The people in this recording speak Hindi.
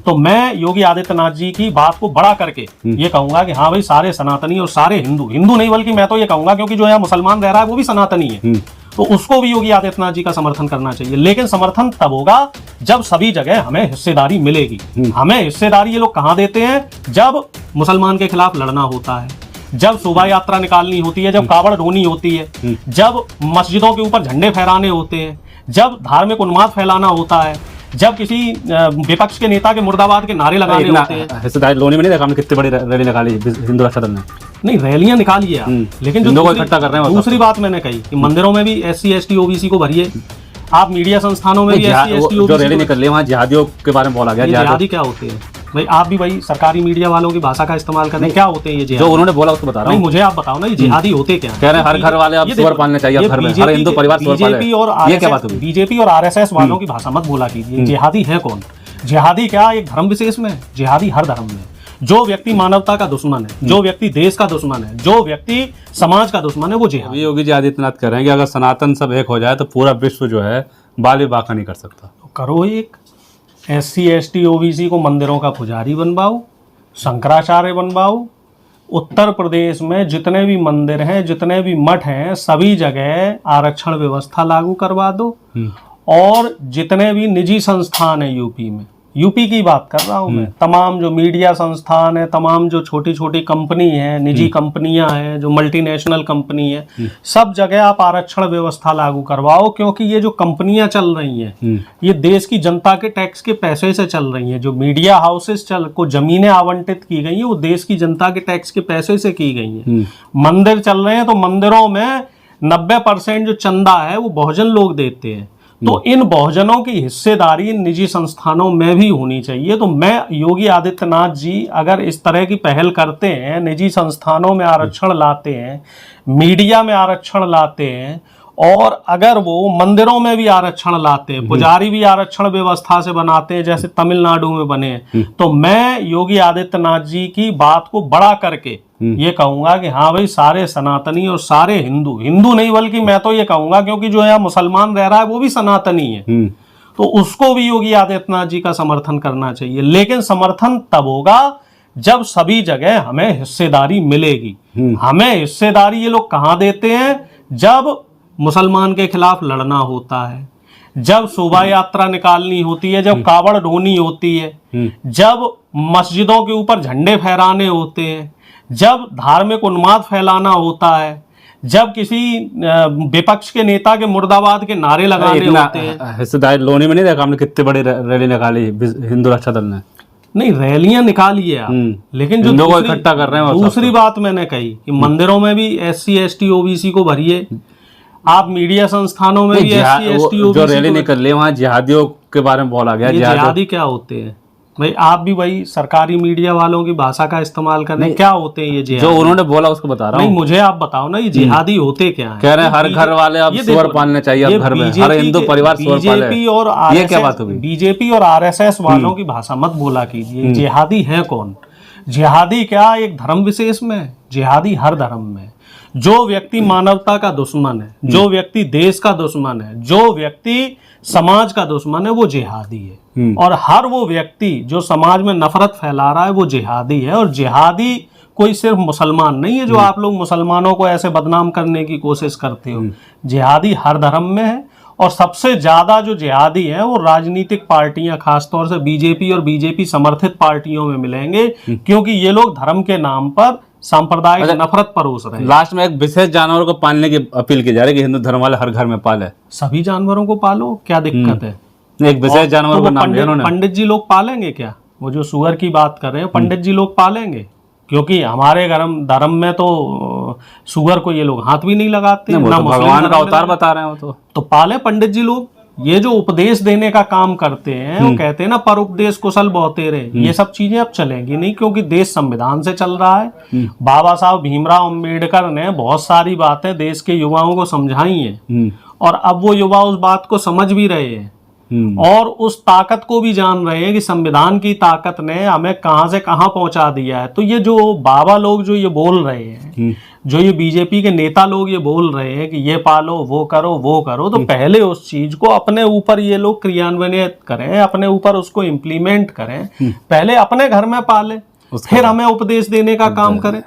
तो मैं योगी आदित्यनाथ जी की बात को बड़ा करके ये कहूंगा कि हाँ भाई, सारे सनातनी और सारे हिंदू नहीं, बल्कि मैं तो ये कहूंगा क्योंकि जो यहाँ मुसलमान रह रहा है वो भी सनातनी है, तो उसको भी योगी आदित्यनाथ जी का समर्थन करना चाहिए। लेकिन समर्थन तब होगा जब सभी जगह हमें हिस्सेदारी मिलेगी। हमें हिस्सेदारी ये लोग कहाँ देते हैं? जब मुसलमान के खिलाफ लड़ना होता है, जब शोभा यात्रा निकालनी होती है, जब कावड़ ढोनी होती है, जब मस्जिदों के ऊपर झंडे फहराने होते हैं, जब धार्मिक उन्माद फैलाना होता है, जब किसी विपक्ष के नेता के मुर्दाबाद के नारे लगाने होते हैं। हिस्सेदारी लोनी में नहीं देखा हमने कितनी बड़ी रैली निकाली हिंदू रक्षा दल ने। नहीं, रैलियां निकाली है, लेकिन जो इकट्ठा कर रहे हैं, दूसरी बात मैंने कही कि मंदिरों में भी SC ST OBC को भरिए, आप मीडिया संस्थानों में भी SC ST OBC जो रैली निकल रही वहाँ जिहादियों के बारे में बोला गया। जिहादी क्या होते हैं भाई? आप भी भाई सरकारी मीडिया वालों की भाषा का इस्तेमाल करते हैं। क्या होते हैं ये जिहादी? जो उन्होंने बोला उसको बता रहा हूँ। मुझे आप बताओ ना, ये जिहादी होते क्या हैं? कह रहे हैं हर घर वाले आप सुअर पालने चाहिए, घर में हर हिंदू परिवार सुअर पाले। ये क्या बात हुई? बीजेपी और RSS वालों की भाषा मत बोला कीजिए। जिहादी है कौन? जिहादी क्या एक धर्म विशेष में? जिहादी हर धर्म में। जो व्यक्ति मानवता का दुश्मन है, जो व्यक्ति देश का दुश्मन है, जो व्यक्ति समाज का दुश्मन है, वो जिहादी। योगी जी आदित्यनाथ कह रहे हैं कि अगर सनातन सब एक हो जाए तो पूरा विश्व जो है बाली बाका नहीं कर सकता। तो करो एक, SC ST OBC को मंदिरों का पुजारी बनवाओ, शंकराचार्य बनवाओ। उत्तर प्रदेश में जितने भी मंदिर हैं, जितने भी मठ हैं, सभी जगह आरक्षण व्यवस्था लागू करवा दो। और जितने भी निजी संस्थान हैं यूपी की बात कर रहा हूं मैं, तमाम जो मीडिया संस्थान है, तमाम जो छोटी छोटी कंपनी है, निजी कंपनियां हैं, जो मल्टीनेशनल कंपनी है, सब जगह आप आरक्षण व्यवस्था लागू करवाओ। क्योंकि ये जो कंपनियां चल रही हैं, ये देश की जनता के टैक्स के पैसे से चल रही हैं। जो मीडिया हाउसेस को जमीनें आवंटित की गई हैं, वो देश की जनता के टैक्स के पैसे से की गई हैं। मंदिर चल रहे हैं तो मंदिरों में 90% जो चंदा है वो बहुजन लोग देते हैं। तो इन बहुजनों की हिस्सेदारी निजी संस्थानों में भी होनी चाहिए। तो मैं योगी आदित्यनाथ जी अगर इस तरह की पहल करते हैं, निजी संस्थानों में आरक्षण लाते हैं, मीडिया में आरक्षण लाते हैं, और अगर वो मंदिरों में भी आरक्षण लाते हैं, पुजारी भी आरक्षण व्यवस्था से बनाते हैं जैसे तमिलनाडु में बने, तो मैं योगी आदित्यनाथ जी की बात को बड़ा करके ये कहूंगा कि हाँ भाई, सारे सनातनी और सारे हिंदू नहीं, बल्कि मैं तो ये कहूंगा क्योंकि जो यहाँ मुसलमान रह रहा है वो भी सनातनी है, तो उसको भी योगी आदित्यनाथ जी का समर्थन करना चाहिए। लेकिन समर्थन तब होगा जब सभी जगह हमें हिस्सेदारी मिलेगी। हमें हिस्सेदारी ये लोग कहाँ देते हैं? जब मुसलमान के खिलाफ लड़ना होता है, जब शोभा यात्रा निकालनी होती है, जब कावड़ ढोनी होती है, जब मस्जिदों के ऊपर झंडे फहराने होते हैं, जब धार्मिक उन्माद फैलाना होता है, जब किसी विपक्ष के नेता के मुर्दाबाद के नारे लगाने होते हैं। हिस्सेदारी लोनी में नहीं देखा हमने कितनी बड़ी रैली निकाली हिंदू रक्षा दल ने। नहीं, रैलियां निकाली है आप, लेकिन जो को इकट्ठा कर रहे हैं। दूसरी बात मैंने कही कि मंदिरों में भी SC ST OBC को भरिए, आप मीडिया संस्थानों में भी SC ST OBC जो रैली निकल रही है वहाँ जिहादियों के बारे में बोला गया। जिहादी क्या होते हैं भाई? आप भी भाई सरकारी मीडिया वालों की भाषा का इस्तेमाल करने। क्या होते हैं ये जिहादी? जो उन्होंने बोला उसको बता रहा हूँ। नहीं, मुझे आप बताओ ना, ये जिहादी होते क्या हैं? कह रहे हैं हर घर वाले आप सुअर पालने चाहिए, घर में हर हिंदू परिवार सुअर पाले। ये क्या बात हुई? बीजेपी और RSS वालों की भाषा मत बोला कीजिए। जिहादी है कौन? जिहादी क्या एक धर्म विशेष में? जिहादी हर धर्म में। जो व्यक्ति मानवता का दुश्मन है, जो व्यक्ति देश का दुश्मन है, जो व्यक्ति समाज का दुश्मन है, वो जिहादी है। और हर वो व्यक्ति जो समाज में नफरत फैला रहा है वो जिहादी है। और जिहादी कोई सिर्फ मुसलमान नहीं है, जो आप लोग मुसलमानों को ऐसे बदनाम करने की कोशिश करते हो। जिहादी हर धर्म में है, और सबसे ज्यादा जो जिहादी है वो राजनीतिक पार्टियां, खासतौर से बीजेपी और बीजेपी समर्थित पार्टियों में मिलेंगे, क्योंकि ये लोग धर्म के नाम पर सांप्रदायिक नफरत परोस रहे हैं। लास्ट में एक विशेष जानवर को पालने की अपील की जा रही है कि हिंदू धर्म वाले हर घर में पाले। सभी जानवरों को पालो, क्या दिक्कत है? एक विशेष जानवर का नाम दिया उन्होंने। पंडित जी लोग पालेंगे क्या? वो जो सुअर की बात कर रहे हैं, पंडित जी लोग पालेंगे? क्योंकि हमारे धर्म में तो सुअर को ये लोग हाथ भी नहीं लगाते। ना भगवान का अवतार बता रहे हैं। वो तो पाले पंडित जी लोग। ये जो उपदेश देने का काम करते हैं, वो कहते हैं ना, पर उपदेश कुशल बहुतेरे, ये सब चीजें अब चलेंगी नहीं, क्योंकि देश संविधान से चल रहा है। बाबा साहब भीमराव अंबेडकर ने बहुत सारी बातें देश के युवाओं को समझाई हैं, और अब वो युवा उस बात को समझ भी रहे हैं, और उस ताकत को भी जान रहे हैं कि संविधान की ताकत ने हमें कहां से कहां पहुंचा दिया है। तो ये जो बाबा लोग जो ये बोल रहे हैं, जो ये बीजेपी के नेता लोग ये बोल रहे हैं कि ये पालो, वो करो, तो पहले उस चीज को अपने ऊपर ये लोग क्रियान्वयन करें, अपने ऊपर उसको इम्प्लीमेंट करें, पहले अपने घर में पाले, फिर हमें उपदेश देने का काम करें।